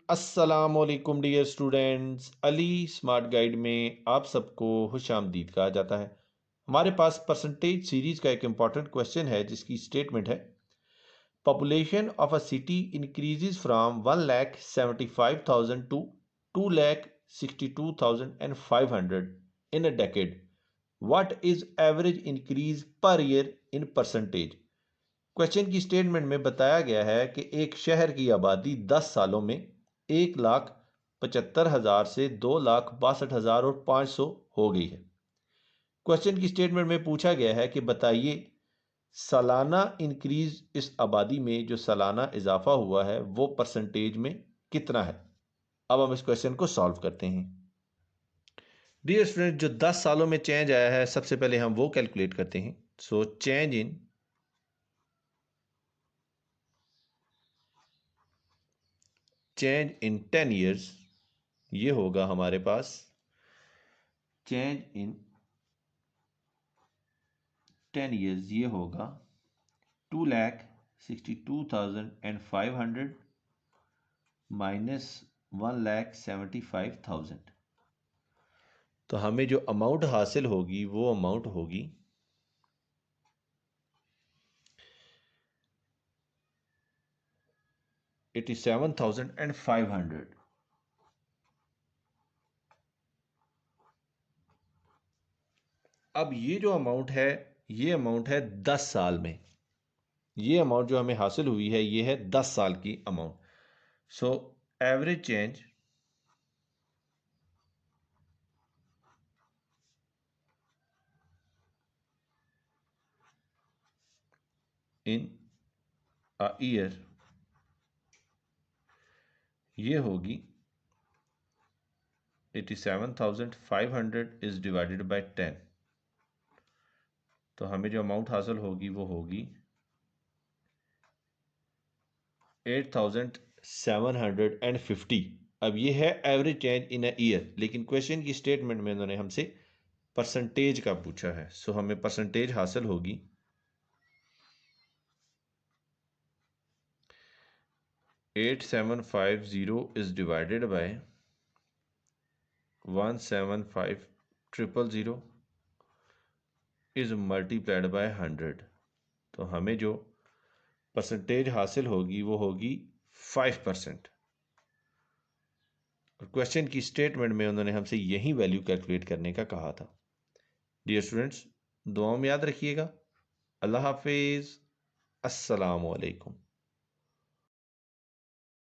अस्सलामुअलैकुम dear students, Ali smart guide में आप सबको खुशामदीद कहा जाता है। हमारे पास परसेंटेज सीरीज का एक इम्पॉर्टेंट क्वेश्चन है जिसकी स्टेटमेंट है population of a city increases from 1,75,000 to 2,62,500 in a decade. What is average increase per year in percentage. Question की स्टेटमेंट में बताया गया है कि एक शहर की आबादी 10 सालों में 1,75,000 से 2,62,500 हो गई है। क्वेश्चन की स्टेटमेंट में पूछा गया है कि बताइए सालाना इंक्रीज इस आबादी में जो सालाना इजाफा हुआ है वो परसेंटेज में कितना है। अब हम इस क्वेश्चन को सॉल्व करते हैं। डियर स्टूडेंट, जो 10 सालों में चेंज आया है सबसे पहले हम वो कैलकुलेट करते हैं। सो चेंज इन 10 ईयर्स, ये होगा हमारे पास चेंज इन 10 ईयर्स, ये होगा 2,62,500 माइनस 1,75,000। तो हमें जो अमाउंट हासिल होगी वो अमाउंट होगी 87,500। अब ये जो अमाउंट है ये अमाउंट है 10 साल में। ये अमाउंट जो हमें हासिल हुई है ये है 10 साल की amount. So average change in a year ये होगी 87,500 इज डिवाइडेड बाय 10। तो हमें जो अमाउंट हासिल होगी वो होगी 8,750। अब ये है average change in a year, लेकिन क्वेश्चन की स्टेटमेंट में उन्होंने हमसे परसेंटेज का पूछा है। सो हमें परसेंटेज हासिल होगी 8,750 is divided by 1,75,000 is multiplied by 100। तो हमें जो परसेंटेज हासिल होगी वो होगी 5%। और क्वेश्चन की स्टेटमेंट में उन्होंने हमसे यही वैल्यू कैलकुलेट करने का कहा था। डियर स्टूडेंट्स, दुआओं में याद रखिएगा। अल्लाह हाफिज़। अस्सलामु अलैकुम।